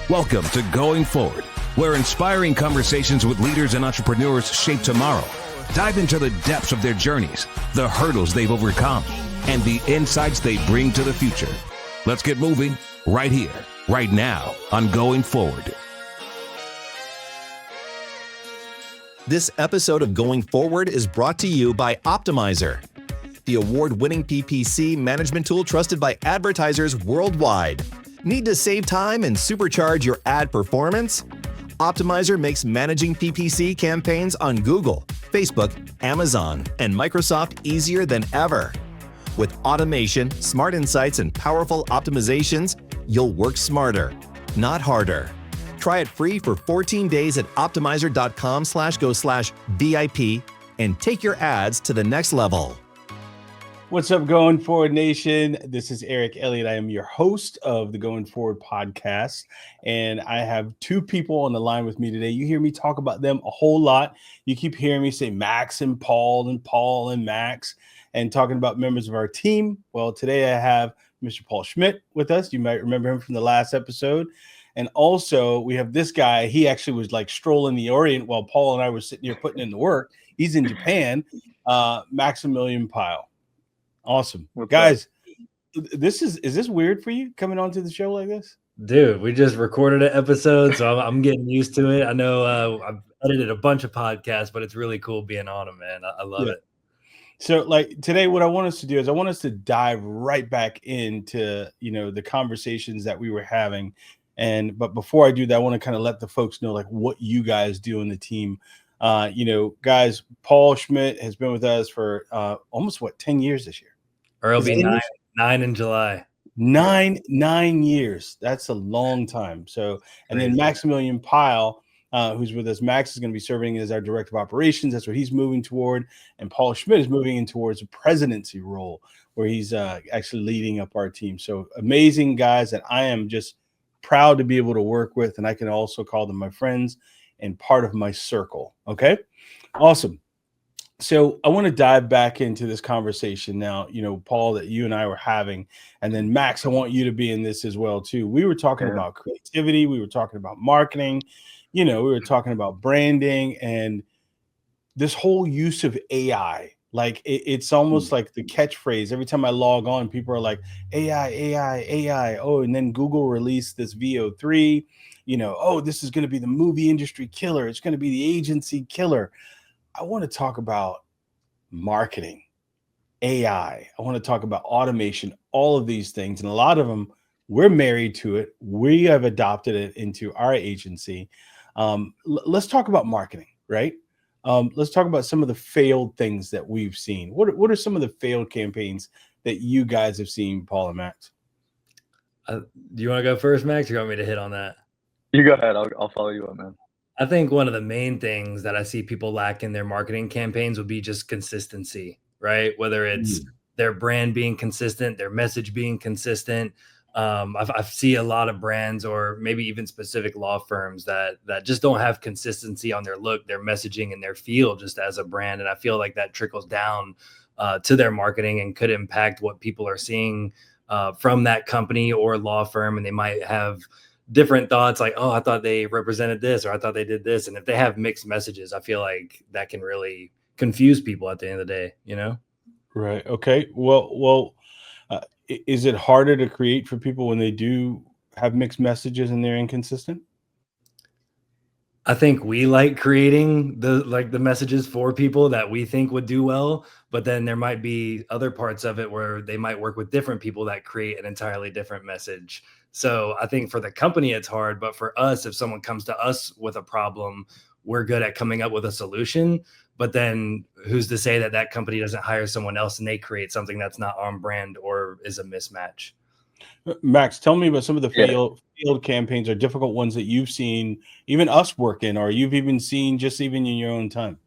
Welcome to Going Forward, where inspiring conversations with leaders and entrepreneurs shape tomorrow. Dive into the depths of their journeys, the hurdles they've overcome, and the insights they bring to the future. Let's get moving right here, right now on Going Forward. This episode of Going Forward is brought to you by Optimizer, the award-winning PPC management tool trusted by advertisers worldwide. Need to save time and supercharge your ad performance? Optimizer makes managing PPC campaigns on Google, Facebook, Amazon, and Microsoft easier than ever. With automation, smart insights, and powerful optimizations, you'll work smarter, not harder. Try it free for 14 days at optimizer.com/go/VIP and take your ads to the next level. What's up, Going Forward Nation? This is Eric Elliott. I am your host of the Going Forward podcast, and I have two people on the line with me today. You hear me talk about them a whole lot. You keep hearing me say Max and Paul and Max, and talking about members of our team. Well, today I have Mr. Paul Schmidt with us. You might remember him from the last episode. And also, we have this guy. He actually was like strolling the Orient while Paul and I were sitting here putting in the work. He's in Japan, Maximilian Pyle. Awesome. Guys, is this weird for you coming onto the show like this? Dude, we just recorded an episode, so I'm getting used to it. I know I've edited a bunch of podcasts, but it's really cool being on them, man. I love it. So like today, what I want us to do is I want us to dive right back into, the conversations that we were having. But before I do that, I want to kind of let the folks know like what you guys do in the team. Guys, Paul Schmidt has been with us for almost 10 years this year. Or it'll be nine in July. Nine years. That's a long time. So, and then Maximilian Pyle, who's with us. Max is going to be serving as our director of operations. That's what he's moving toward. And Paul Schmidt is moving in towards a presidency role where he's actually leading up our team. So amazing guys that I am just proud to be able to work with. And I can also call them my friends and part of my circle. Okay. Awesome. So I want to dive back into this conversation now, Paul, that you and I were having, and then Max, I want you to be in this as well too. We were talking about creativity. We were talking about marketing, we were talking about branding and this whole use of AI. Like it's almost like the catchphrase. Every time I log on, people are like AI. Oh, and then Google released this VO3, this is going to be the movie industry killer. It's going to be the agency killer. I want to talk about marketing, AI. I want to talk about automation, all of these things. And a lot of them, we're married to it. We have adopted it into our agency. Let's talk about marketing, right? Let's talk about some of the failed things that we've seen. What are some of the failed campaigns that you guys have seen, Paul and Max? Do you want to go first, Max, or you want me to hit on that? You go ahead. I'll follow you up, man. I think one of the main things that I see people lack in their marketing campaigns would be just consistency, right? Whether it's their brand being consistent, their message being consistent. I see a lot of brands or maybe even specific law firms that just don't have consistency on their look, their messaging, and their feel just as a brand. And I feel like that trickles down to their marketing and could impact what people are seeing from that company or law firm. And they might have different thoughts like, oh, I thought they represented this, or I thought they did this. And if they have mixed messages, I feel like that can really confuse people at the end of the day, Right. Okay. Well, is it harder to create for people when they do have mixed messages and they're inconsistent? I think we like creating the messages for people that we think would do well, but then there might be other parts of it where they might work with different people that create an entirely different message. So I think for the company, it's hard, but for us, if someone comes to us with a problem, we're good at coming up with a solution. But then who's to say that company doesn't hire someone else and they create something that's not on brand or is a mismatch? Max, tell me about some of the failed campaigns or difficult ones that you've seen, even us work in, or you've even seen just even in your own time.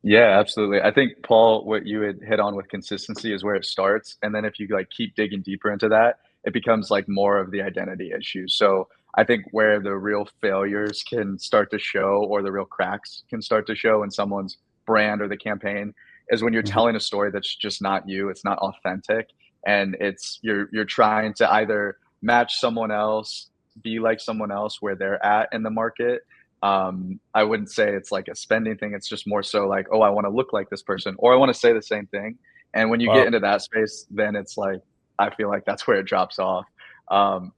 Yeah, absolutely. I think, Paul, what you had hit on with consistency is where it starts. And then if you keep digging deeper into that, it becomes more of the identity issue. So I think where the real failures can start to show, or the real cracks can start to show in someone's brand or the campaign, is when you're telling a story that's just not you. It's not authentic. And you're trying to either match someone else, be like someone else where they're at in the market. I wouldn't say it's like a spending thing. It's just more so like, oh, I want to look like this person, or I want to say the same thing. And when you get Wow. into that space, then it's like, I feel like that's where it drops off.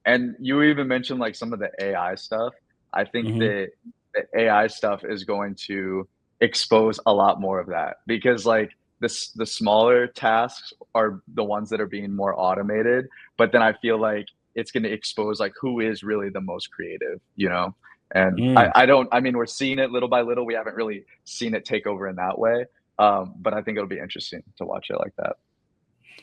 And you even mentioned like some of the AI stuff. I think Mhm. that the AI stuff is going to expose a lot more of that, because like the smaller tasks are the ones that are being more automated. But then I feel like it's going to expose like who is really the most creative, you know? And Mm. I mean, we're seeing it little by little. We haven't really seen it take over in that way. But I think it'll be interesting to watch it like that.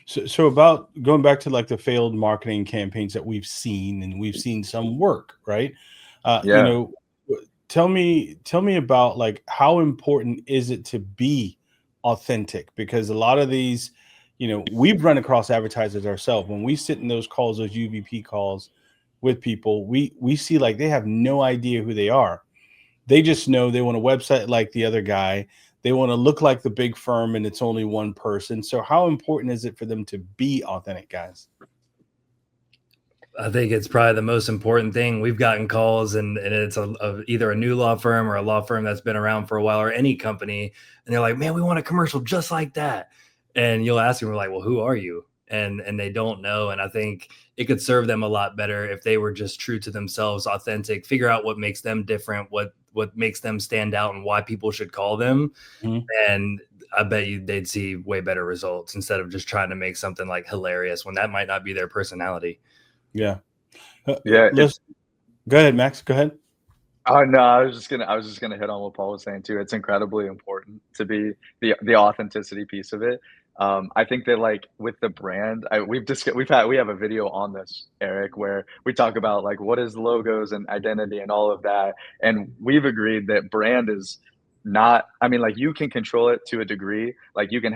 So about going back to like the failed marketing campaigns that we've seen, and we've seen some work, right? You Yeah. know, tell me about like how important is it to be authentic? Because a lot of these, we've run across advertisers ourselves when we sit in those calls, those UVP calls with people. We see like they have no idea who they are. They just know they want a website like the other guy. They want to look like the big firm and it's only one person. So how important is it for them to be authentic, guys? I think it's probably the most important thing. We've gotten calls, and it's either a new law firm or a law firm that's been around for a while, or any company, and they're like, "Man, we want a commercial just like that." And you'll ask them, we're like, "Well, who are you?" And they don't know. And I think it could serve them a lot better if they were just true to themselves, authentic, figure out what makes them different, what makes them stand out, and why people should call them. Mhm. And I bet you they'd see way better results instead of just trying to make something like hilarious when that might not be their personality. Yeah. Yeah. Let's go ahead, Max. Go ahead. Oh no, I was just gonna hit on what Paul was saying too. It's incredibly important to be the authenticity piece of it. I think that like with the brand, we have a video on this, Eric, where we talk about like what is logos and identity and all of that, and we've agreed that brand is not. I mean, like you can control it to a degree. Like you can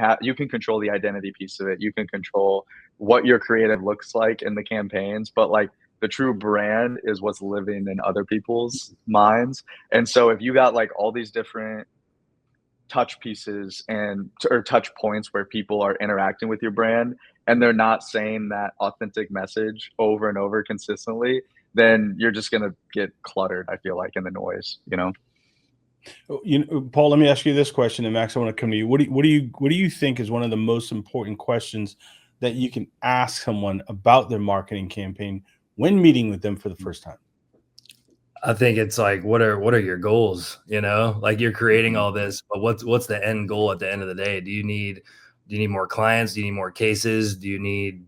control the identity piece of it. You can control what your creative looks like in the campaigns, but like the true brand is what's living in other people's minds. And so if you got like all these different touch pieces and or touch points where people are interacting with your brand and they're not saying that authentic message over and over consistently, then you're just going to get cluttered, I feel like, in the noise, you know? Paul, let me ask you this question, and Max, I want to come to you. What do you think is one of the most important questions that you can ask someone about their marketing campaign when meeting with them for the first time? I think it's like, what are your goals? Like you're creating all this, but what's the end goal at the end of the day? Do you need more clients? Do you need more cases? Do you need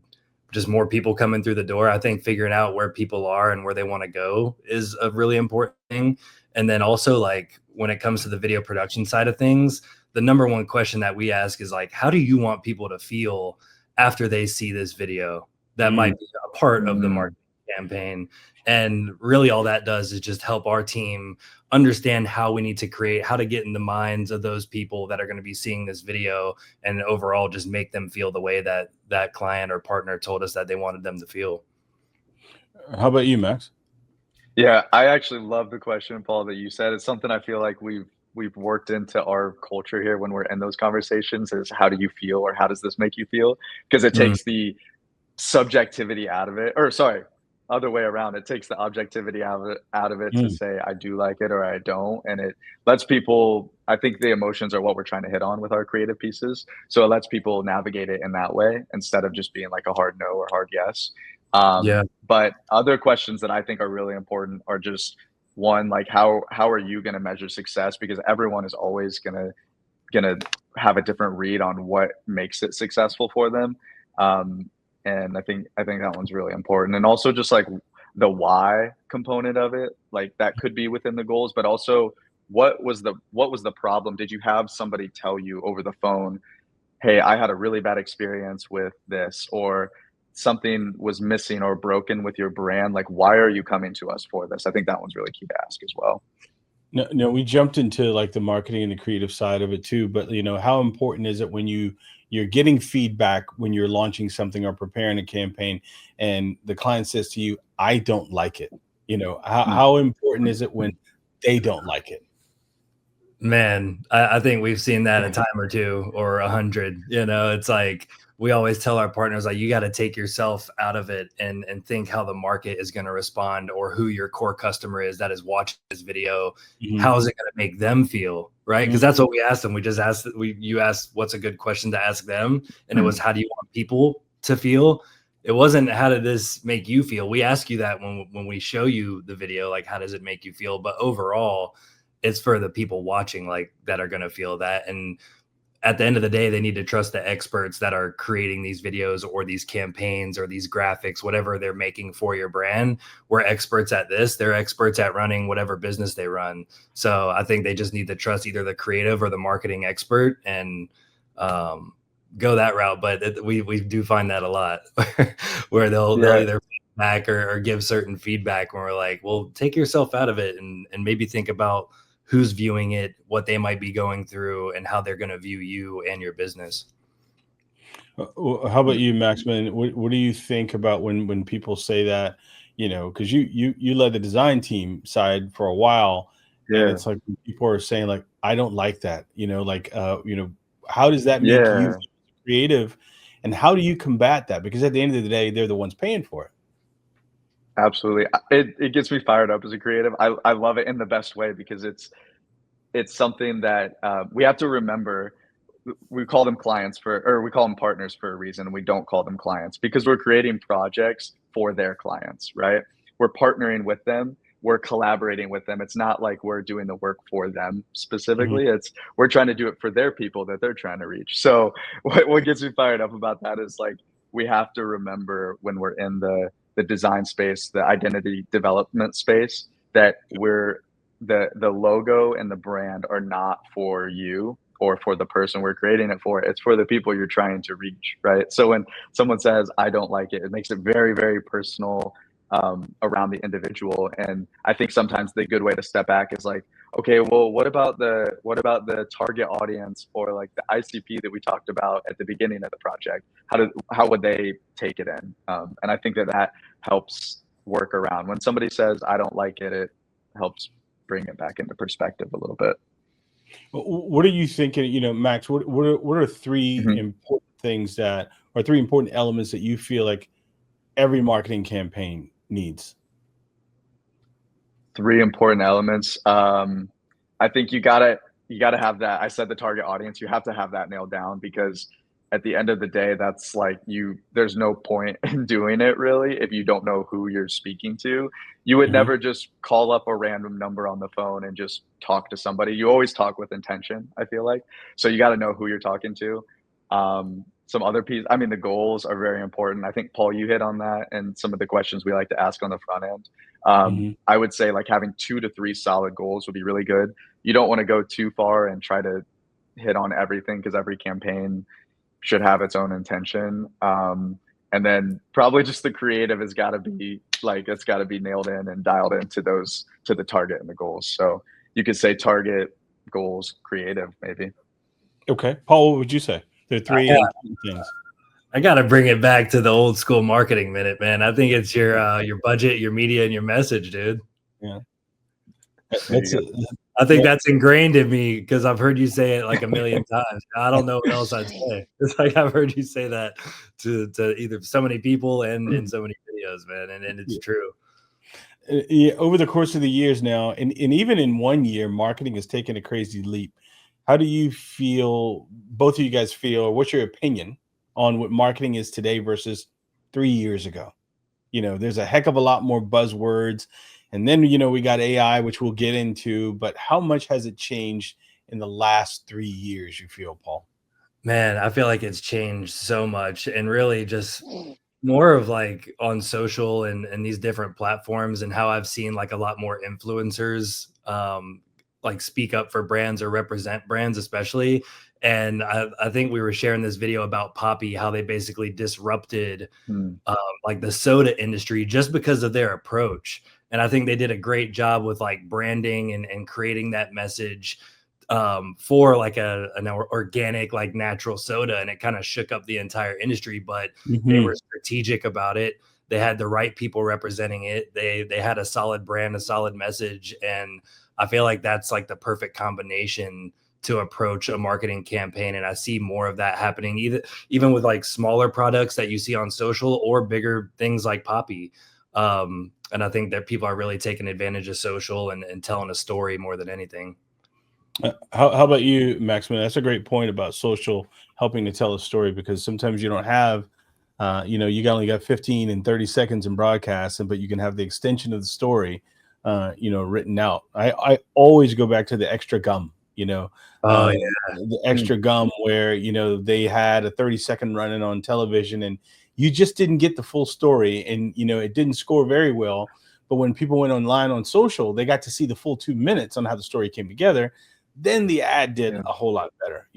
just more people coming through the door? I think figuring out where people are and where they want to go is a really important thing. And then also like when it comes to the video production side of things, the number one question that we ask is like, how do you want people to feel after they see this video? That Mm. might be a part of the Mm. marketing campaign. And really all that does is just help our team understand how we need to create, how to get in the minds of those people that are going to be seeing this video, and overall just make them feel the way that that client or partner told us that they wanted them to feel. How about you, Max? Yeah, I actually love the question, Paul, that you said. It's something I feel like we've worked into our culture here when we're in those conversations is how do you feel, or how does this make you feel? Because it Mm. takes the subjectivity out of it, or sorry, other way around. It takes the objectivity out of it to Mm. say I do like it or I don't, and it lets people. I think the emotions are what we're trying to hit on with our creative pieces, so it lets people navigate it in that way instead of just being like a hard no or hard yes. Yeah. But other questions that I think are really important are just one, like how are you going to measure success? Because everyone is always gonna have a different read on what makes it successful for them. Um, and I think that one's really important. And also just like the why component of it, like that could be within the goals, but also what was the problem? Did you have somebody tell you over the phone, hey, I had a really bad experience with this, or something was missing or broken with your brand? Like, why are you coming to us for this? I think that one's really key to ask as well. No, no, we jumped into like the marketing and the creative side of it too. But how important is it when you're getting feedback when you're launching something or preparing a campaign, and the client says to you, "I don't like it." How important is it when they don't like it? Man, I think we've seen that a time or two or 100. It's like we always tell our partners, like, you got to take yourself out of it and think how the market is going to respond, or who your core customer is that is watching this video. How is it going to make them feel, right? Because that's what we asked them. We just asked, you asked what's a good question to ask them, and it was, how do you want people to feel? It wasn't, how did this make you feel? We ask you that when we show you the video, like, how does it make you feel? But overall, it's for the people watching, like, that are going to feel that. And at the end of the day, they need to trust the experts that are creating these videos or these campaigns or these graphics, whatever they're making for your brand. We're experts at this. They're experts at running whatever business they run. So I think they just need to trust either the creative or the marketing expert and go that route. But we do find that a lot where they'll either back or give certain feedback when we're like, well, take yourself out of it and maybe think about who's viewing it, what they might be going through, and how they're going to view you and your business. How about you, Maximilian? What do you think about when people say that, because you led the design team side for a while, and it's like people are saying, like, I don't like that, how does that make you creative, and how do you combat that? Because at the end of the day, they're the ones paying for it. Absolutely. It gets me fired up as a creative. I love it in the best way, because it's something that we have to remember. We call them clients we call them partners for a reason. We don't call them clients because we're creating projects for their clients, right? We're partnering with them. We're collaborating with them. It's not like we're doing the work for them specifically. It's we're trying to do it for their people that they're trying to reach. So what gets me fired up about that is, like, we have to remember when we're in the design space, the identity development space, that we're the logo and the brand are not for you or for the person we're creating it for. It's for the people you're trying to reach, right? So when someone says, I don't like it, it makes it very, very personal around the individual. And I think sometimes the good way to step back is like, okay, well, what about the target audience, or like the ICP that we talked about at the beginning of the project? How would they take it in? And I think that helps work around. When somebody says, I don't like it, it helps bring it back into perspective a little bit. What are you thinking, Max, what are three important things or three important elements that you feel like every marketing campaign needs? Three important elements. I think you gotta have that. I said the target audience. You have to have that nailed down, because at the end of the day, that's like there's no point in doing it really if you don't know who you're speaking to. You would never just call up a random number on the phone and just talk to somebody. You always talk with intention, I feel like. So you got to know who you're talking to. Some other pieces, the goals are very important. I think, Paul, you hit on that, and some of the questions we like to ask on the front end. I would say, like, having 2 to 3 solid goals would be really good. You don't want to go too far and try to hit on everything, because every campaign should have its own intention. And then probably just the creative has got to be it's got to be nailed in and dialed into to the target and the goals. So you could say target, goals, creative, maybe. Okay. Paul, what would you say? There are 3 important things. I got to bring it back to the old school marketing minute, man. I think it's your budget, your media, and your message, dude. Yeah. I think that's ingrained in me because I've heard you say it like a million times. I don't know what else I'd say. It's like I've heard you say that to either so many people and in so many videos, man. And it's true. Over the course of the years now, and even in 1 year, marketing has taken a crazy leap. How do you feel, both of you guys feel, or what's your opinion on what marketing is today versus 3 years ago? There's a heck of a lot more buzzwords. And then, we got AI, which we'll get into, but how much has it changed in the last 3 years, you feel, Paul? Man, I feel like it's changed so much, and really just more of like on social and these different platforms, and how I've seen like a lot more influencers like speak up for brands or represent brands, especially. And I think we were sharing this video about Poppy, how they basically disrupted like the soda industry just because of their approach. And I think they did a great job with like branding and creating that message for like an organic, like natural soda. And it kind of shook up the entire industry, but they were strategic about it. They had the right people representing it. They had a solid brand, a solid message. And I feel like that's like the perfect combination to approach a marketing campaign. And I see more of that happening even with like smaller products that you see on social or bigger things like Poppy. And I think that people are really taking advantage of social and telling a story more than anything. How about you, Maximilian? That's a great point about social helping to tell a story, because sometimes you don't have, you only got 15 and 30 seconds in broadcast, but you can have the extension of the story, written out. I always go back to the extra gum, the extra gum where, they had a 30-second run-in on television and you just didn't get the full story, and, it didn't score very well. But when people went online on social, they got to see the full 2 minutes on how the story came together. Then the ad did a whole lot better,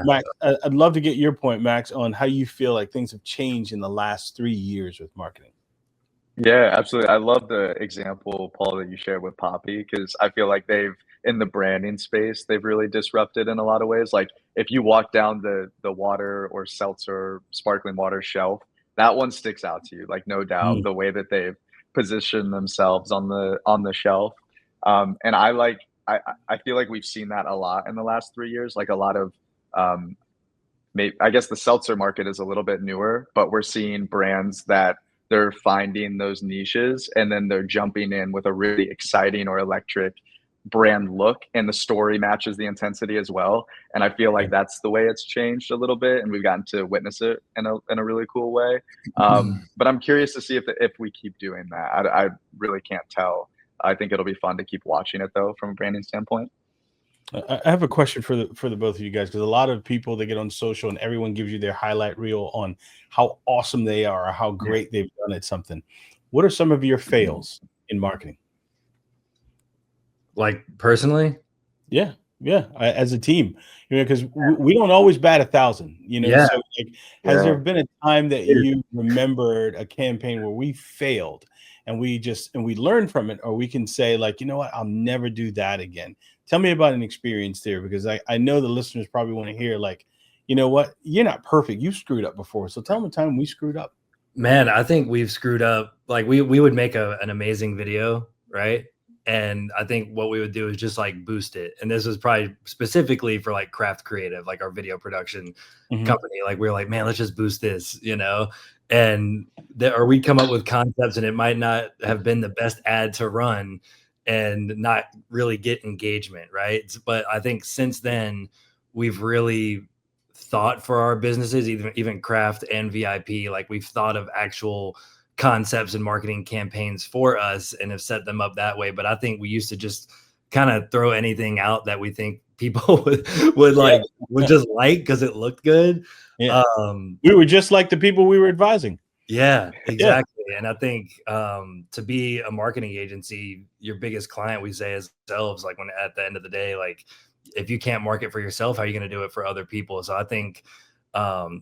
Max, I'd love to get your point, Max, on how you feel like things have changed in the last 3 years with marketing. Yeah, absolutely. I love the example, Paul, that you shared with Poppy, because I feel like in the branding space, they've really disrupted in a lot of ways. Like if you walk down the water or seltzer, sparkling water shelf, that one sticks out to you, like no doubt, the way that they've positioned themselves on the shelf. And I feel like we've seen that a lot in the last 3 years. Like a lot of, I guess the seltzer market is a little bit newer, but we're seeing brands that they're finding those niches and then they're jumping in with a really exciting or electric brand look, and the story matches the intensity as well. And I feel like that's the way it's changed a little bit, and we've gotten to witness it in a really cool way. But I'm curious to see if we keep doing that. I really can't tell. I think it'll be fun to keep watching it though, from a branding standpoint. I have a question for the both of you guys, because a lot of people, they get on social and everyone gives you their highlight reel on how awesome they are or how great they've done at something. What are some of your fails in marketing? Like personally? Yeah. As a team, because we don't always bat 1,000, So has there been a time that you remembered a campaign where we failed and we learned from it, or we can say like, you know what, I'll never do that again? Tell me about an experience there, because I know the listeners probably want to hear like, you know what, you're not perfect. You screwed up before. So tell them a time we screwed up. Man, I think we've screwed up. Like we would make an amazing video, right? And I think what we would do is just like boost it. And this was probably specifically for like Craft Creative, like our video production company. Like we were like, man, let's just boost this, or we come up with concepts and it might not have been the best ad to run and not really get engagement, right? But I think since then, we've really thought for our businesses, even Craft and VIP, like we've thought of actual concepts and marketing campaigns for us and have set them up that way. But I think we used to just kind of throw anything out that we think people would just like because it looked good. Yeah. We were just like the people we were advising. Yeah, exactly. Yeah. And I think to be a marketing agency, your biggest client, we say, is ourselves. Like when at the end of the day, like if you can't market for yourself, how are you going to do it for other people? So I think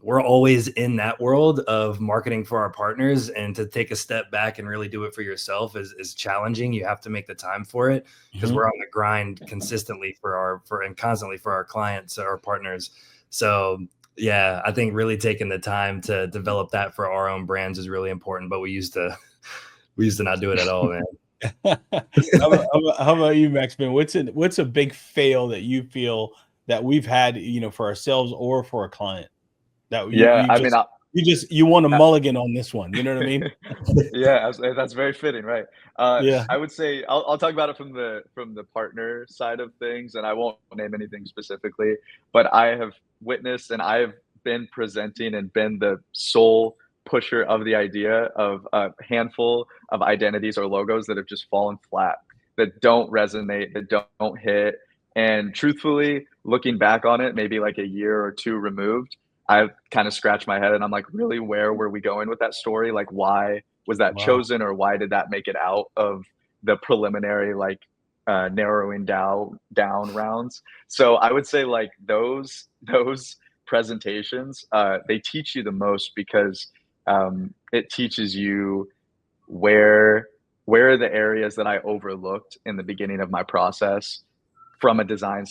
we're always in that world of marketing for our partners, and to take a step back and really do it for yourself is challenging. You have to make the time for it, because we're on the grind consistently and constantly for our clients, our partners. So yeah, I think really taking the time to develop that for our own brands is really important, but we used to not do it at all, man. How about you, Maxman? What's a big fail that you feel that we've had, for ourselves or for a client? You want a mulligan on this one. You know what I mean? Yeah, that's very fitting, right? I would say I'll talk about it from the partner side of things, and I won't name anything specifically, but I have witnessed and I have been presenting and been the sole pusher of the idea of a handful of identities or logos that have just fallen flat, that don't resonate, that don't hit. And truthfully, looking back on it, maybe like a year or two removed, I kind of scratched my head and I'm like, really, where were we going with that story? Like, why was that chosen, or why did that make it out of the preliminary, like narrowing down rounds? So I would say like those presentations, they teach you the most, because it teaches you where are the areas that I overlooked in the beginning of my process from a design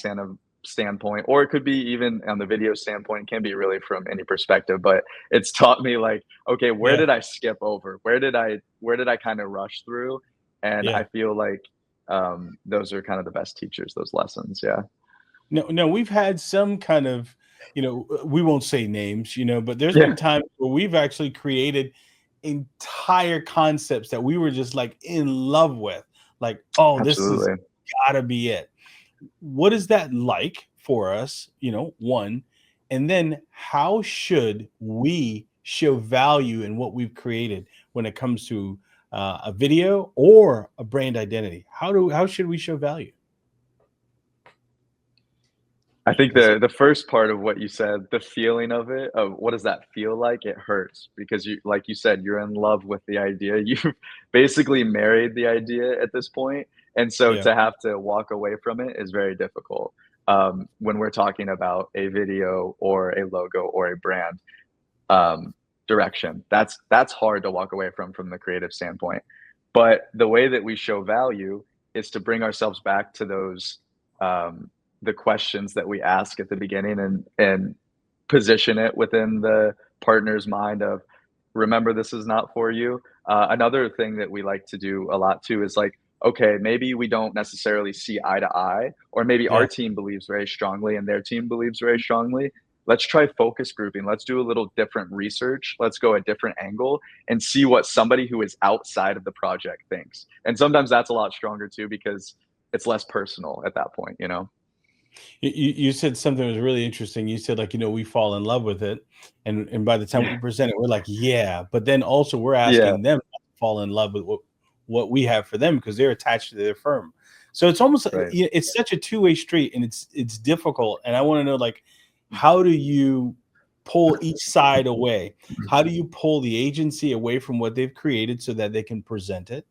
standpoint, or it could be even on the video standpoint. It can be really from any perspective, but it's taught me like, okay, where did I skip over? Where did I kind of rush through? And I feel like those are kind of the best teachers, those lessons. Yeah. No, we've had some kind of, we won't say names, but there's Yeah, been times where we've actually created entire concepts that we were just like in love with. Like, oh, this is absolutely. gotta be it. What is that like for us? One, and then how should we show value in what we've created when it comes to a video or a brand identity? How should we show value? I think 'Cause- the first part of what you said, the feeling of it, of what does that feel like? It hurts because you, like you said, you're in love with the idea. You've basically married the idea at this point, and so yeah, to have to walk away from it is very difficult. When we're talking about a video or a logo or a brand um, direction, that's hard to walk away from the creative standpoint. But the way that we show value is to bring ourselves back to those um, the questions that we ask at the beginning and position it within the partner's mind of remember this is not for you. Another thing that we like to do a lot too is like okay maybe we don't necessarily see eye to eye or maybe yeah. our team believes very strongly and their team believes very strongly. Let's try focus grouping. Let's do a little different research. Let's go a different angle and see what somebody who is outside of the project thinks. And sometimes that's a lot stronger too because it's less personal at that point, you know? You said something that was really interesting. You said, like, we fall in love with it, and by the time we Yeah. present it, we're like, yeah. But then also we're Yeah. asking them to fall in love with what we have for them because they're attached to their firm. So it's almost Right. it's such a two-way street, and it's difficult. And I want to know, like, how do you pull each side away? How do you pull the agency away from what they've created so that they can present it?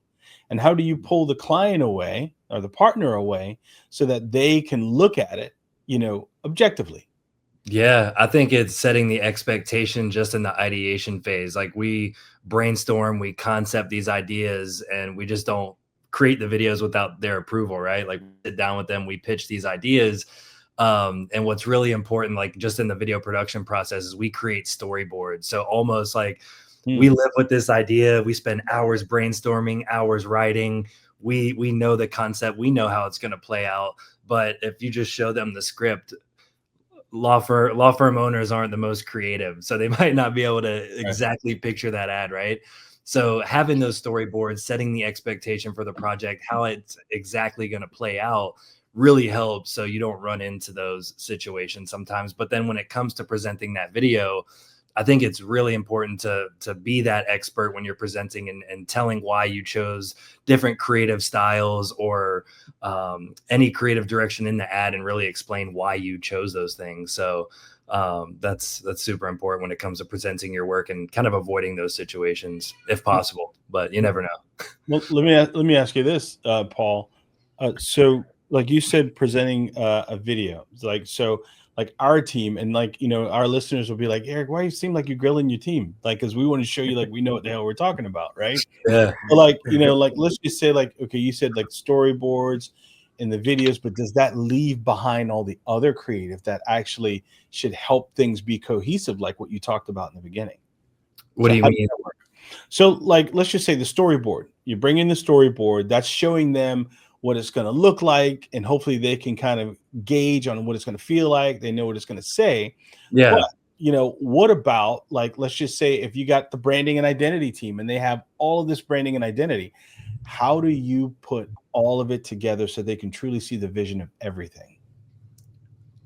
And how do you pull the client away or the partner away so that they can look at it, objectively? Yeah, I think it's setting the expectation just in the ideation phase. Like we brainstorm, we concept these ideas, and we just don't create the videos without their approval, right? Like we sit down with them, we pitch these ideas. And what's really important, like just in the video production process, is we create storyboards. So almost like we Hmm. live with this idea, we spend hours brainstorming, hours writing. We know the concept, we know how it's going to play out. But if you just show them the script, law firm owners aren't the most creative, so they might not be able to Right. exactly picture that ad, right? So having those storyboards, setting the expectation for the project, how it's exactly going to play out really helps so you don't run into those situations sometimes. But then when it comes to presenting that video, I think it's really important to be that expert when you're presenting and telling why you chose different creative styles or any creative direction in the ad, and really explain why you chose those things. So that's super important when it comes to presenting your work and kind of avoiding those situations if possible. But you never know. Well, let me ask you this, Paul. So, like you said, presenting a video, like so, like our team, and like our listeners will be like, Eric, why you seem like you're grilling your team? Like, because we want to show you, like, we know what the hell we're talking about, right? Yeah. But like, like let's just say, like, okay, you said like storyboards and the videos, but does that leave behind all the other creative that actually should help things be cohesive, like what you talked about in the beginning? What So do you how does mean? that work? So, like, let's just say the storyboard. You bring in the storyboard, that's showing them what it's going to look like, and hopefully they can kind of gauge on what it's going to feel like. They know what it's going to say. But, Yeah. what about, like, let's just say if you got the branding and identity team and they have all of this branding and identity, how do you put all of it together so they can truly see the vision of everything?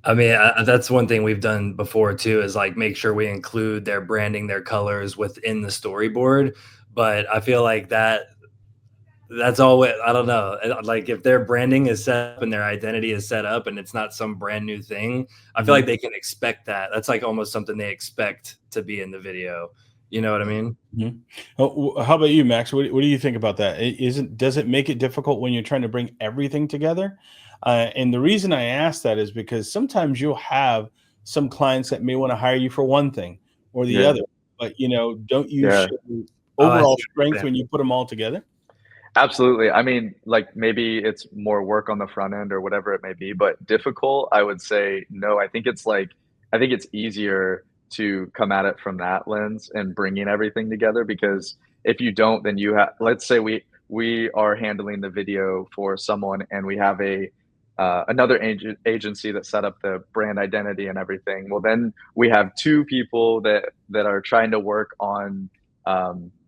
I mean, that's one thing we've done before too, is like make sure we include their branding, their colors within the storyboard. But I feel like that's all I don't know. Like if their branding is set up and their identity is set up and it's not some brand new thing, I feel Mhm. like they can expect that. That's like almost something they expect to be in the video. You know what I mean? Mhm. How about you, Max? What do you think about that? Does it make it difficult when you're trying to bring everything together? And the reason I ask that is because sometimes you'll have some clients that may want to hire you for one thing or the Yeah. other, but don't you Yeah. show Oh, I overall see what strength you're saying. when you put them all together? Absolutely. I mean, like maybe it's more work on the front end or whatever it may be, but difficult, I would say no. I think it's easier to come at it from that lens and bringing everything together because if you don't, then let's say we are handling the video for someone and we have another agency that set up the brand identity and everything. Well, then we have two people that are trying to work on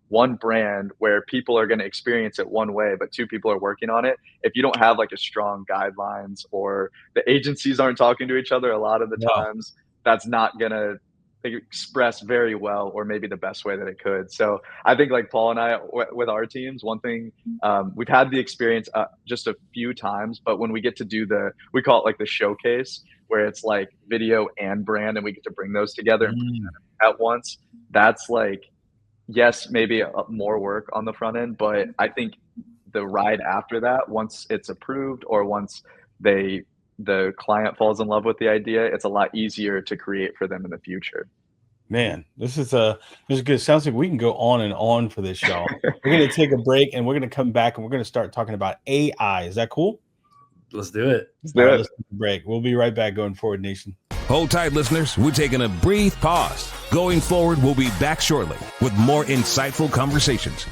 one brand where people are going to experience it one way, but two people are working on it. If you don't have like a strong guidelines, or the agencies aren't talking to each other a lot of the times, that's not going to express very well, or maybe the best way that it could. So I think like Paul and I with our teams, one thing, we've had the experience just a few times, but when we get to do we call it like the showcase, where it's like video and brand, and we get to bring those together and at once, that's like, yes, maybe more work on the front end, but I think the ride after that, once it's approved, or once the client falls in love with the idea, it's a lot easier to create for them in the future. Man, this is good. Sounds like we can go on and on for this, y'all. We're going to take a break, and we're going to come back, and we're going to start talking about AI. Is that cool? Let's do it. Let's take a break. We'll be right back. Going Forward Nation. Hold tight, listeners. We're taking a brief pause. Going Forward, we'll be back shortly with more insightful conversations.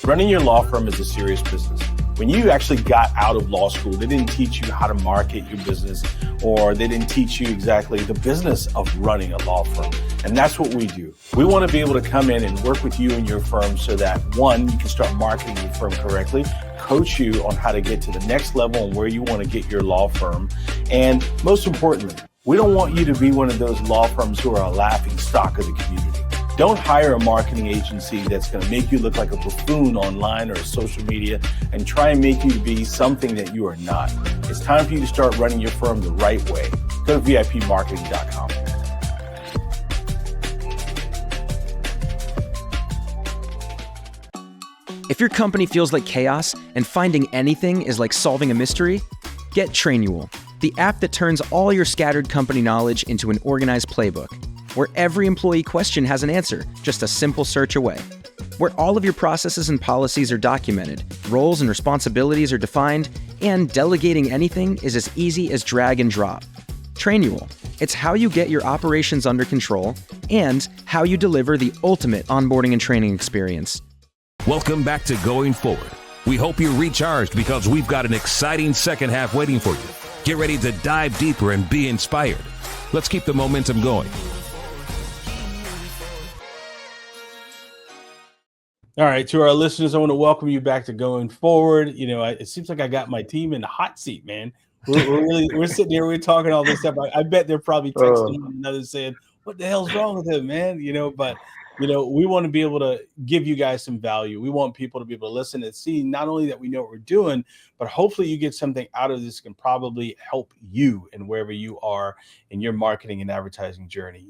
Running your law firm is a serious business. When you actually got out of law school, they didn't teach you how to market your business, or they didn't teach you exactly the business of running a law firm. And that's what we do. We want to be able to come in and work with you and your firm so that, one, you can start marketing your firm correctly, coach you on how to get to the next level and where you want to get your law firm. And most importantly, we don't want you to be one of those law firms who are a laughing stock of the community. Don't hire a marketing agency that's going to make you look like a buffoon online or social media and try and make you to be something that you are not. It's time for you to start running your firm the right way. Go to VIPmarketing.com. If your company feels like chaos and finding anything is like solving a mystery, get Trainual, the app that turns all your scattered company knowledge into an organized playbook, where every employee question has an answer, just a simple search away. Where all of your processes and policies are documented, roles and responsibilities are defined, and delegating anything is as easy as drag and drop. Trainual, it's how you get your operations under control and how you deliver the ultimate onboarding and training experience. Welcome back to Going Forward. We hope you're recharged, because we've got an exciting second half waiting for you. Get ready to dive deeper and be inspired. Let's keep the momentum going. All right, to our listeners, I want to welcome you back to Going Forward. You know, it seems like I got my team in the hot seat, man. We're sitting here, we're talking all this stuff. I bet they're probably texting one another saying, "What the hell's wrong with him, man?" You know, but we want to be able to give you guys some value. We want people to be able to listen and see not only that we know what we're doing, but hopefully you get something out of this that can probably help you in wherever you are in your marketing and advertising journey,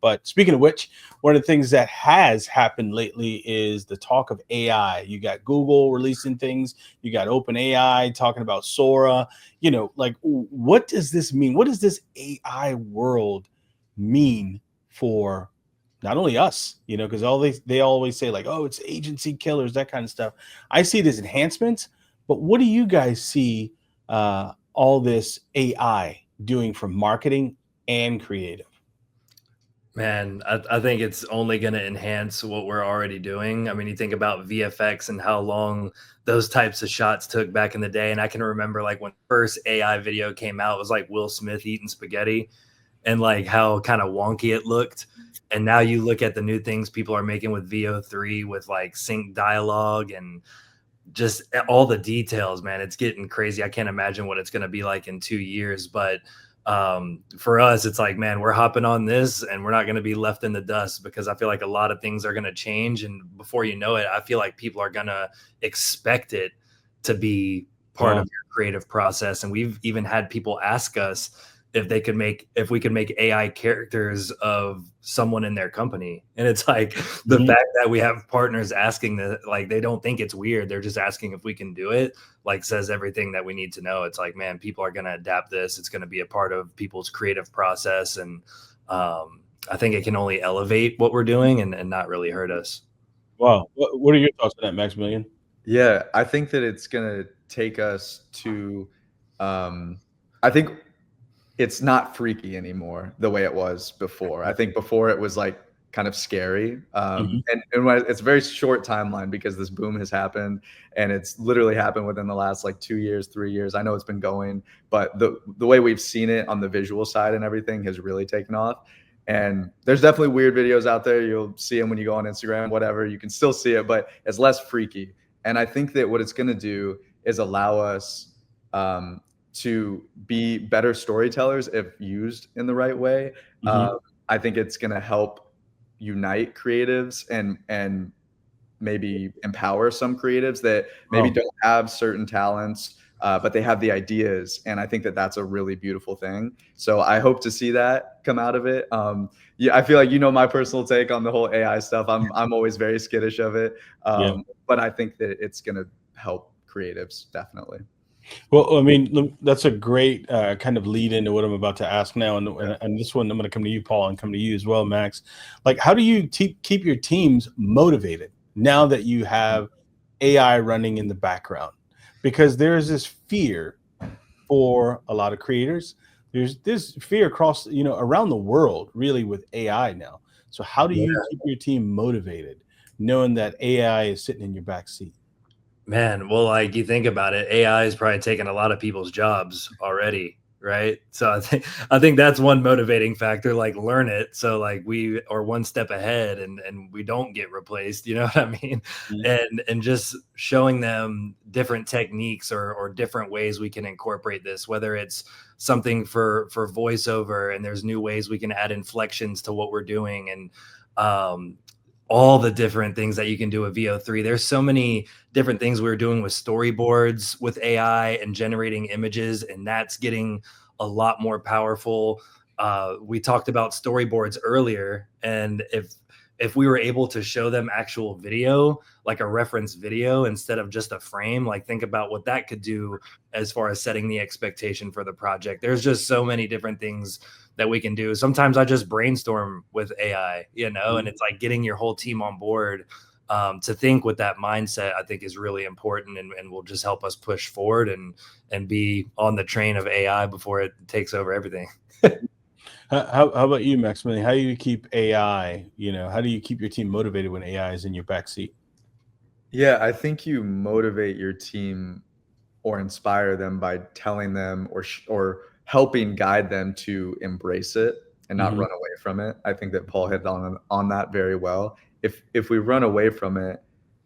But speaking of which, one of the things that has happened lately is the talk of AI. You got Google releasing things. You got OpenAI talking about Sora. Like, what does this mean? What does this AI world mean for not only us, because they always say like, oh, it's agency killers, that kind of stuff. I see it as enhancements, but what do you guys see all this AI doing from marketing and creative? Man, I think it's only going to enhance what we're already doing. I mean, you think about VFX and how long those types of shots took back in the day. And I can remember like when first AI video came out, it was like Will Smith eating spaghetti and like how kind of wonky it looked. And now you look at the new things people are making with VO3 with like sync dialogue and just all the details, man. It's getting crazy. I can't imagine what it's going to be like in 2 years. But for us, it's like, man, we're hopping on this and we're not going to be left in the dust, because I feel like a lot of things are going to change. And before you know it, I feel like people are going to expect it to be part of your creative process. And we've even had people ask us if we could make AI characters of someone in their company. And it's like the fact that we have partners asking that, like, they don't think it's weird. They're just asking if we can do it, like, says everything that we need to know. It's like, man, people are going to adapt this. It's going to be a part of people's creative process. And I think it can only elevate what we're doing and not really hurt us. Wow. What are your thoughts on that, Maximilian? Yeah, I think that it's going to take us to, I think it's not freaky anymore the way it was before. I think before it was like kind of scary. And when it's a very short timeline because this boom has happened and it's literally happened within the last like 2 years, 3 years. I know it's been going, but the way we've seen it on the visual side and everything has really taken off. And there's definitely weird videos out there. You'll see them when you go on Instagram, whatever. You can still see it, but it's less freaky. And I think that what it's going to do is allow us to be better storytellers if used in the right way. I think it's going to help unite creatives and maybe empower some creatives that maybe don't have certain talents, but they have the ideas. And I think that that's a really beautiful thing. So I hope to see that come out of it. Yeah, I feel like, you know, my personal take on the whole AI stuff. I'm always very skittish of it. But I think that it's going to help creatives, definitely. Well, I mean, that's a great kind of lead into what I'm about to ask now. And this one, I'm going to come to you, Paul, and come to you as well, Max. Like, how do you keep your teams motivated now that you have AI running in the background? Because there's this fear for a lot of creators. There's this fear across, you know, around the world, really, with AI now. So how do you keep your team motivated, knowing that AI is sitting in your back seat? Man, well, like you think about it, AI is probably taking a lot of people's jobs already, right? So I think that's one motivating factor. Like, learn it, so like we are one step ahead and we don't get replaced. You know what I mean? And just showing them different techniques or different ways we can incorporate this, whether it's something for voiceover and there's new ways we can add inflections to what we're doing, and all the different things that you can do with VO3. There's so many different things we were doing with storyboards with AI and generating images, and that's getting a lot more powerful. We talked about storyboards earlier, and if we were able to show them actual video, like a reference video instead of just a frame, like think about what that could do as far as setting the expectation for the project. There's just so many different things that we can do. Sometimes I just brainstorm with AI, you know, and it's like getting your whole team on board to think with that mindset, I think is really important, and will just help us push forward and be on the train of AI before it takes over everything. How about you, Maximilian? How do you keep AI, you know, how do you keep your team motivated when AI is in your backseat? Yeah, I think you motivate your team or inspire them by telling them or helping guide them to embrace it and not run away from it. I think that Paul hit on that very well. If we run away from it,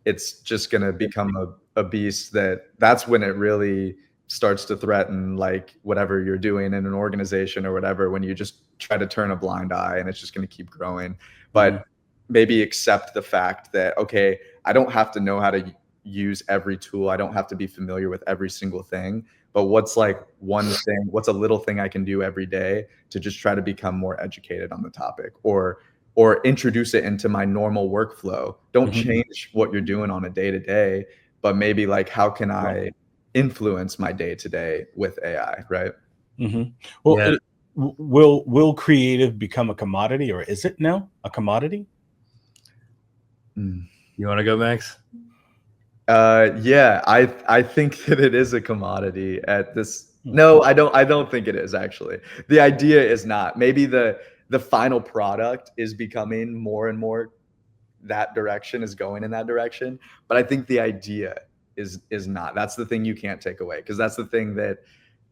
it's just going to become a beast that's when it really starts to threaten like whatever you're doing in an organization or whatever, when you just try to turn a blind eye and it's just going to keep growing. But maybe accept the fact that, okay, I don't have to know how to use every tool. I don't have to be familiar with every single thing, but what's like one thing, what's a little thing I can do every day to just try to become more educated on the topic, or introduce it into my normal workflow. Don't change what you're doing on a day-to-day, but maybe like, how can I influence my day-to-day with AI, right? Well, will creative become a commodity, or is it now a commodity? You want to go, Max? Yeah, I think that it is a commodity at this. No, I don't think it is, actually. The idea is not. Maybe the final product is becoming more and more that direction, is going in that direction. But I think the idea is not. That's the thing you can't take away, because that's the thing that,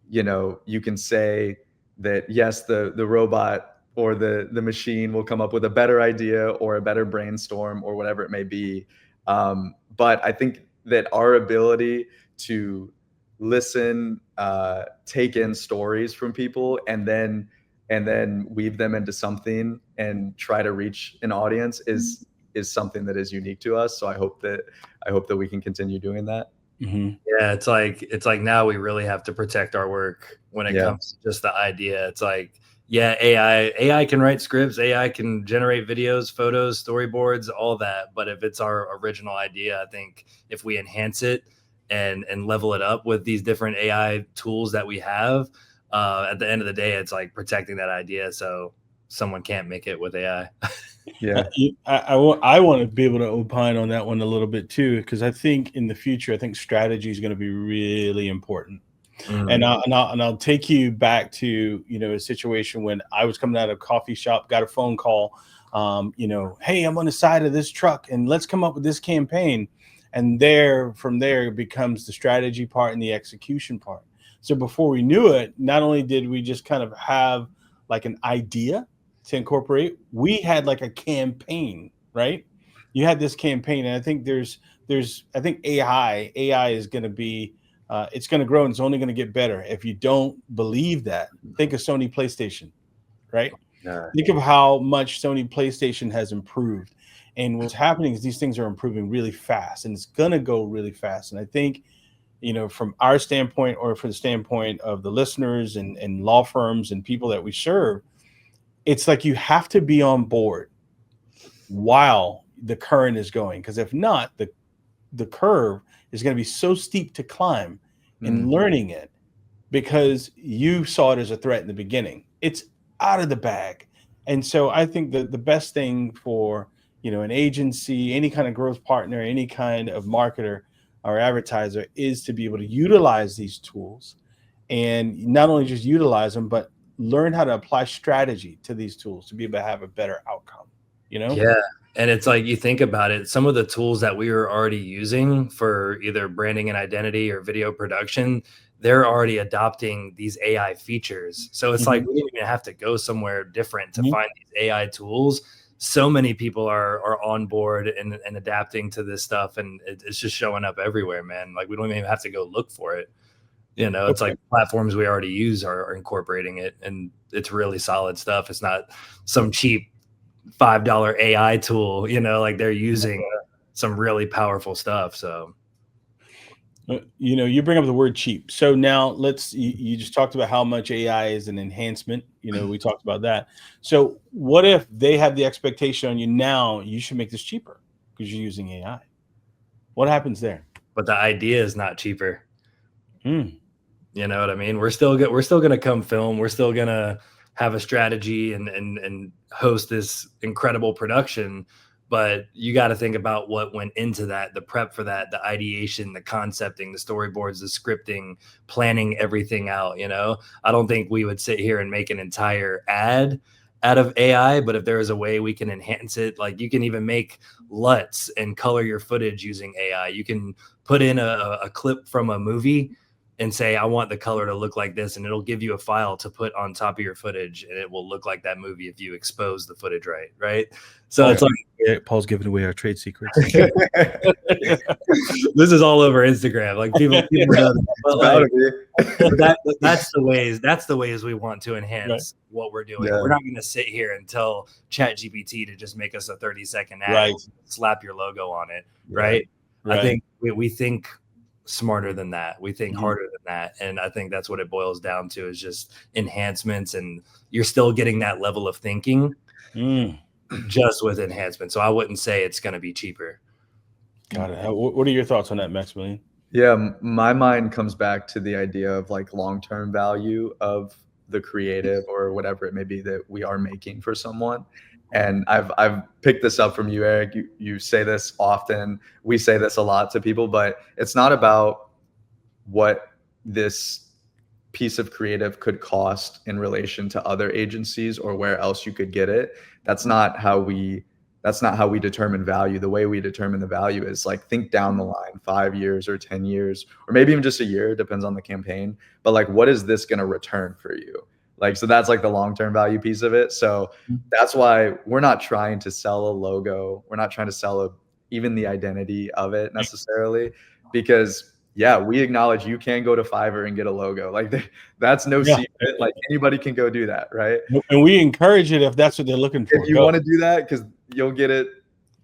you know, you can say that, yes, the robot or the machine will come up with a better idea or a better brainstorm or whatever it may be. But I think that our ability to listen, take in stories from people, and then weave them into something and try to reach an audience is something that is unique to us. So I hope that we can continue doing that. Yeah, it's like now we really have to protect our work when it comes to just the idea. It's like, yeah, AI can write scripts, AI can generate videos, photos, storyboards, all that. But if it's our original idea, I think if we enhance it and level it up with these different AI tools that we have, at the end of the day, it's like protecting that idea so someone can't make it with AI. Yeah, I want to be able to opine on that one a little bit too, because I think in the future, I think strategy is going to be really important. And I'll take you back to, you know, a situation when I was coming out of a coffee shop, got a phone call Hey, I'm on the side of this truck and let's come up with this campaign. And from there it becomes the strategy part and the execution part. So before we knew it, not only did we just kind of have like an idea to incorporate, we had like a campaign, right? You had this campaign, and I think I think AI is going to be, it's going to grow, and it's only going to get better. If you don't believe that, think of Sony PlayStation, right? Think of how much Sony PlayStation has improved. And what's happening is these things are improving really fast, and it's going to go really fast. And I think, from our standpoint, or for the standpoint of the listeners and law firms and people that we serve, it's like you have to be on board while the current is going. Because if not, the curve is going to be so steep to climb in learning it, because you saw it as a threat in the beginning. It's out of the bag. And so I think that the best thing for an agency, any kind of growth partner, any kind of marketer or advertiser, is to be able to utilize these tools, and not only just utilize them, but learn how to apply strategy to these tools to be able to have a better outcome. Yeah. And it's like, you think about it, some of the tools that we were already using for either branding and identity or video production, they're already adopting these AI features. So it's like, we didn't even have to go somewhere different to find these AI tools. So many people are on board and adapting to this stuff, and it's just showing up everywhere, man. Like, we don't even have to go look for it. It's like platforms we already use are incorporating it, and it's really solid stuff. It's not some cheap $5 AI tool, like they're using some really powerful stuff. So, you bring up the word cheap. So now you just talked about how much AI is an enhancement. We talked about that. So what if they have the expectation on you now, you should make this cheaper because you're using AI? What happens there? But the idea is not cheaper. You know what I mean? We're still going to come film. We're still going to have a strategy and host this incredible production. But you got to think about what went into that, the prep for that, the ideation, the concepting, the storyboards, the scripting, planning everything out. I don't think we would sit here and make an entire ad out of AI, but if there is a way we can enhance it, like you can even make LUTs and color your footage using AI. You can put in a clip from a movie and say, I want the color to look like this, and it'll give you a file to put on top of your footage, and it will look like that movie if you expose the footage right? So it's like, Paul's giving away our trade secrets. This is all over Instagram. Like people know that. But that's the ways we want to enhance what we're doing. We're not going to sit here and tell ChatGPT to just make us a 30-second ad, slap your logo on it, right? I think we think smarter than that. We think harder than that. And I think that's what it boils down to, is just enhancements, and you're still getting that level of thinking just with enhancements. So I wouldn't say it's going to be cheaper. Got it. What are your thoughts on that, Maximilian? Yeah, my mind comes back to the idea of like long-term value of the creative or whatever it may be that we are making for someone. And I've picked this up from you, Eric. You say this often. We say this a lot to people, but it's not about what this piece of creative could cost in relation to other agencies or where else you could get it. That's not how we determine value. The way we determine the value is like, think down the line, 5 years or 10 years, or maybe even just a year, depends on the campaign. But like, what is this going to return for you? Like, so that's like the long-term value piece of it. So that's why we're not trying to sell a logo. We're not trying to sell even the identity of it necessarily, because we acknowledge you can go to Fiverr and get a logo. Like that's no secret. Like anybody can go do that. Right. And we encourage it if that's what they're looking for. If you want to do that, because you'll get it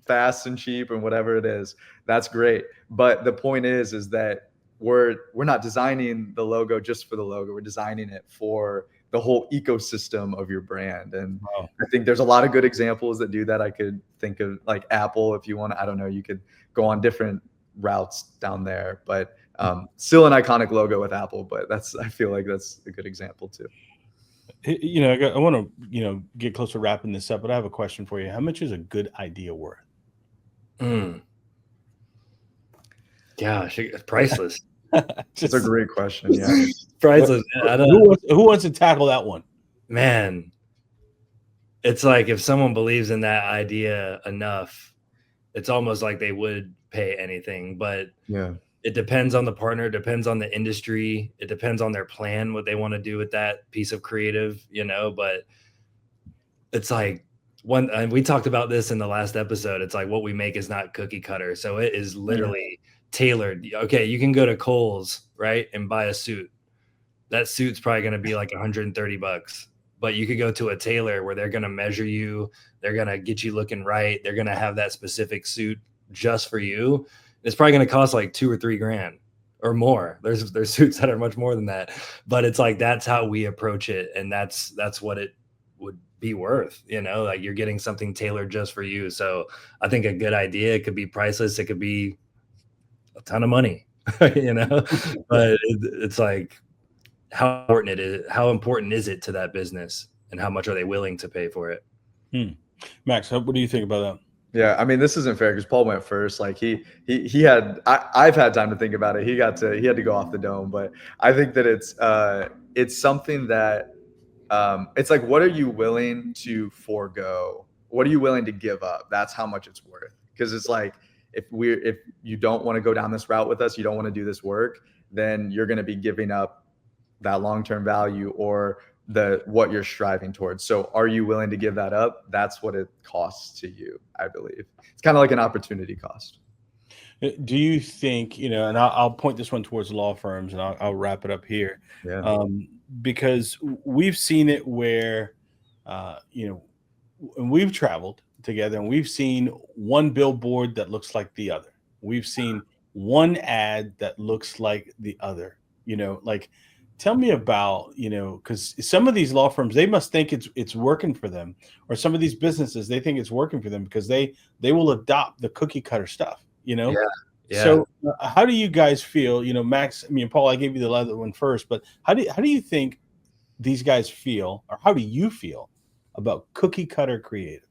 fast and cheap and whatever it is, that's great. But the point is that we're not designing the logo just for the logo. We're designing it for the whole ecosystem of your brand. And I think there's a lot of good examples that do that. I could think of like Apple, if you want, I don't know, you could go on different routes down there, but still an iconic logo with Apple, but I feel like that's a good example too. I want to, get close to wrapping this up, but I have a question for you. How much is a good idea worth? Gosh, it's priceless. It's a great question. Yeah. Priceless. I don't know. Who wants to tackle that one? Man, it's like if someone believes in that idea enough, it's almost like they would pay anything. But Yeah. it depends on the partner, it depends on the industry, it depends on their plan, what they want to do with that piece of creative, but it's like and we talked about this in the last episode. It's like what we make is not cookie cutter. So it is literally tailored. Okay, you can go to Kohl's, right, and buy a suit. That suit's probably going to be like $130. But you could go to a tailor where they're going to measure you, they're going to get you looking right, they're going to have that specific suit just for you. It's probably going to cost like $2 or $3 grand or more. There's suits that are much more than that, but it's like that's how we approach it, and that's what it would be worth. Like you're getting something tailored just for you. So I think a good idea, it could be priceless, it could be a ton of money, but it's like how important is it to that business, and how much are they willing to pay for it? Max, what do you think about that? Yeah, I mean, this isn't fair because Paul went first. Like he had, I've had time to think about it. He had to go off the dome, but I think that it's something that it's like, what are you willing to forego? What are you willing to give up? That's how much it's worth. Because it's like, if you don't want to go down this route with us, you don't want to do this work, then you're going to be giving up that long-term value or what you're striving towards. So are you willing to give that up? That's what it costs to you, I believe. It's kind of like an opportunity cost. Do you think, and I'll point this one towards law firms, and I'll wrap it up here. Yeah. Because we've seen it where, and we've traveled together and we've seen one billboard that looks like the other. We've seen one ad that looks like the other, like, tell me about, because some of these law firms, they must think it's working for them, or some of these businesses, they think it's working for them because they will adopt the cookie cutter stuff, Yeah. So how do you guys feel, Max, Paul, I gave you the other one first, but how do you think these guys feel, or how do you feel about cookie cutter creative?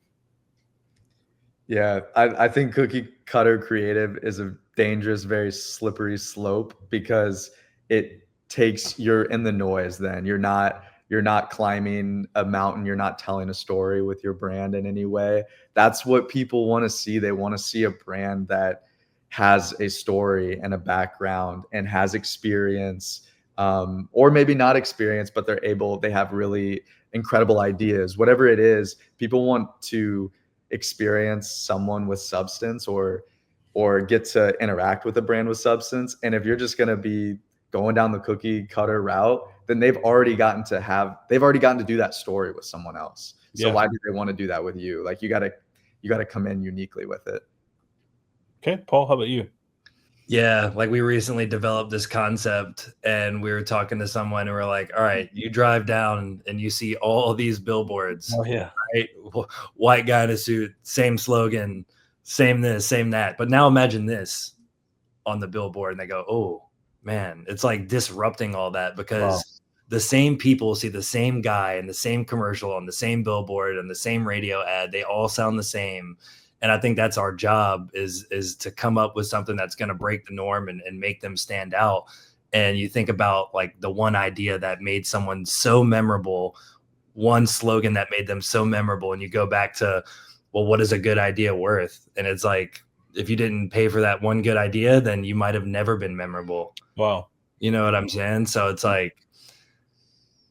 Yeah, I think cookie cutter creative is a dangerous, very slippery slope, because you're in the noise. Then you're not climbing a mountain. You're not telling a story with your brand in any way. That's what people want to see. They want to see a brand that has a story and a background and has experience, or maybe not experience, but they have really incredible ideas. Whatever it is, people want to experience someone with substance, or get to interact with a brand with substance. And if you're just going to be going down the cookie cutter route, then they've already gotten to do that story with someone else. So why do they want to do that with you? Like you got to come in uniquely with it. Okay, Paul, how about you? Yeah, like we recently developed this concept, and we were talking to someone, and we're like, all right, you drive down and you see all these billboards. Oh yeah. Right? White guy in a suit, same slogan, same this, same that. But now imagine this on the billboard, and they go, oh man, it's like disrupting all that, because the same people see the same guy in the same commercial on the same billboard and the same radio ad. They all sound the same. And I think that's our job, is to come up with something that's going to break the norm and make them stand out. And you think about like the one idea that made someone so memorable, one slogan that made them so memorable. And you go back to, well, what is a good idea worth? And it's like, if you didn't pay for that one good idea, then you might have never been memorable. Wow. You know what I'm saying? So it's like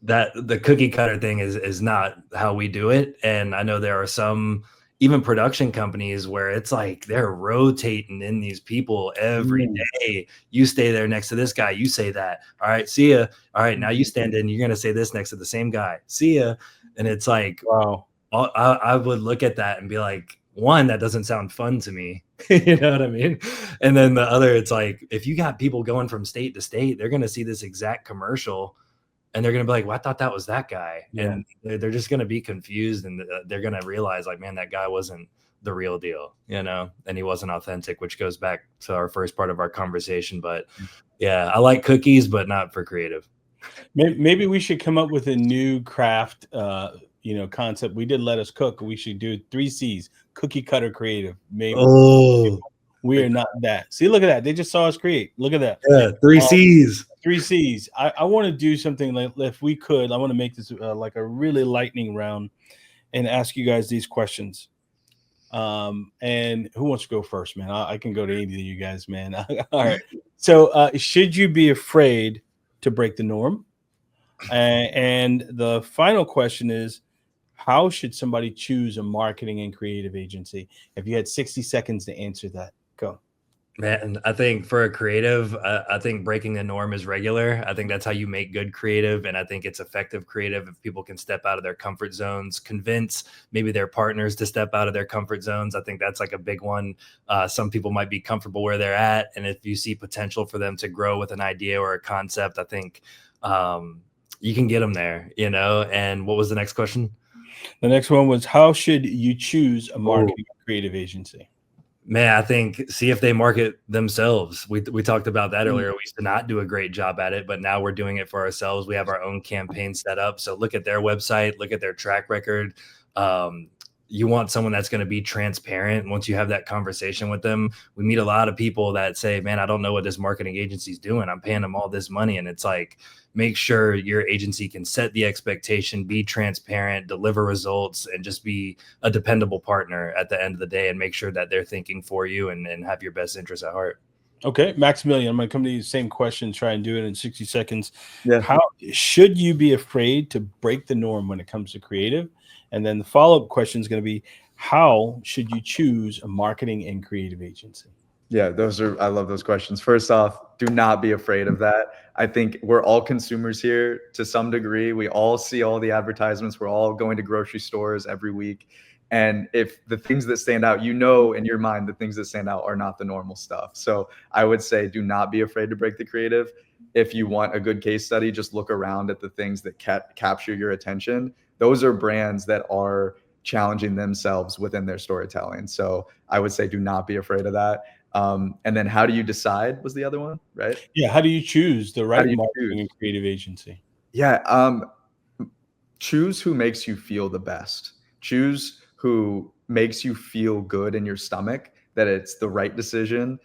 that the cookie cutter thing is not how we do it. And I know there are some even production companies where it's like they're rotating in these people every day. You stay there next to this guy, you say that. All right, see ya. All right, now you stand in, you're going to say this next to the same guy. See ya. And it's like, wow. I would look at that and be like, one, that doesn't sound fun to me. You know what I mean? And then the other, it's like, if you got people going from state to state, they're going to see this exact commercial and they're going to be like, well, I thought that was that guy. Yeah. And they're just going to be confused, and they're going to realize like, man, that guy wasn't the real deal, and he wasn't authentic, which goes back to our first part of our conversation. But yeah, I like cookies, but not for creative. Maybe we should come up with a new craft, concept. We did Let Us Cook. We should do 3 C's, cookie cutter creative. Maybe we are not that. See, look at that. They just saw us create. Look at that. Yeah, 3 C's. 3 C's. I want to do something like, if we could, I want to make this like a really lightning round. and ask you guys these questions. And who wants to go first, man? I can go to any of you guys, man. All right. So, should you be afraid to break the norm? And the final question is, how should somebody choose a marketing and creative agency? If you had 60 seconds to answer that, go. Man, I think for a creative, I think breaking the norm is regular. I think that's how you make good creative. And I think it's effective creative if people can step out of their comfort zones, convince maybe their partners to step out of their comfort zones. I think that's like a big one. Some people might be comfortable where they're at. And if you see potential for them to grow with an idea or a concept, I think you can get them there, you know? And what was the next question? The next one was, how should you choose a marketing and creative agency? Man, I think see if they market themselves. We talked about that earlier. We used to not do a great job at it, but now we're doing it for ourselves. We have our own campaign set up. So look at their website, look at their track record. You want someone that's going to be transparent. Once you have that conversation with them, we meet a lot of people that say, man, I don't know what this marketing agency is doing. I'm paying them all this money. And it's like, make sure your agency can set the expectation, be transparent, deliver results, and just be a dependable partner at the end of the day, and make sure that they're thinking for you and have your best interests at heart. Okay, Maximilian, I'm going to come to you. Same question. Try and do it in 60 seconds. Yeah. How should you be afraid to break the norm when it comes to creative? And then the follow-up question is going to be, how should you choose a marketing and creative agency? Yeah, I love those questions. First off, do not be afraid of that. I think we're all consumers here to some degree. We all see all the advertisements. We're all going to grocery stores every week. And if the things that stand out, you know, in your mind, the things that stand out are not the normal stuff. So I would say, do not be afraid to break the creative. If you want a good case study, just look around at the things that capture your attention. Those are brands that are challenging themselves within their storytelling. So I would say, do not be afraid of that. And then how do you decide was the other one, right? Yeah. How do you choose the right marketing and creative agency? Yeah. Choose who makes you feel the best. Choose who makes you feel good in your stomach, that it's the right decision,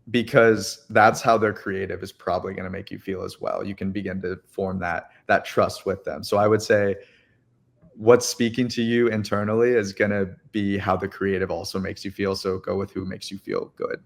because that's how their creative is probably going to make you feel as well. You can begin to form that trust with them. So I would say what's speaking to you internally is going to be how the creative also makes you feel. So go with who makes you feel good.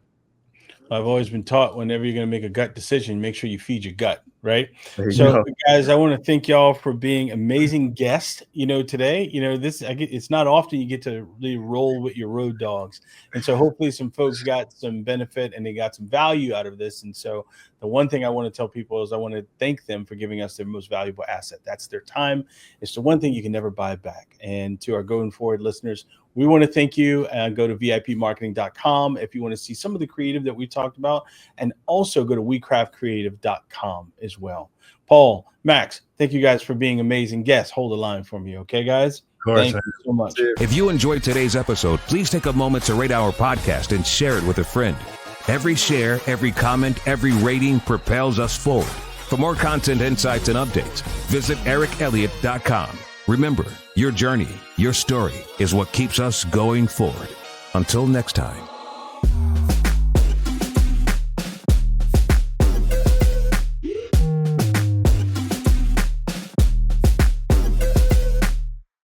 I've always been taught, whenever you're going to make a gut decision, make sure you feed your gut, right? So guys, I want to thank y'all for being amazing guests, today. It's not often you get to really roll with your road dogs. And so hopefully some folks got some benefit and they got some value out of this. And so the one thing I want to tell people is I want to thank them for giving us their most valuable asset. That's their time. It's the one thing you can never buy back. And to our going forward listeners, we want to thank you. Go to VIPmarketing.com if you want to see some of the creative that we talked about, and also go to WeCraftCreative.com as well. Paul, Max, thank you guys for being amazing guests. Hold the line for me, okay, guys? Of course. Thank you so much. If you enjoyed today's episode, please take a moment to rate our podcast and share it with a friend. Every share, every comment, every rating propels us forward. For more content, insights, and updates, visit EricElliott.com. Remember, your journey, your story is what keeps us going forward. Until next time.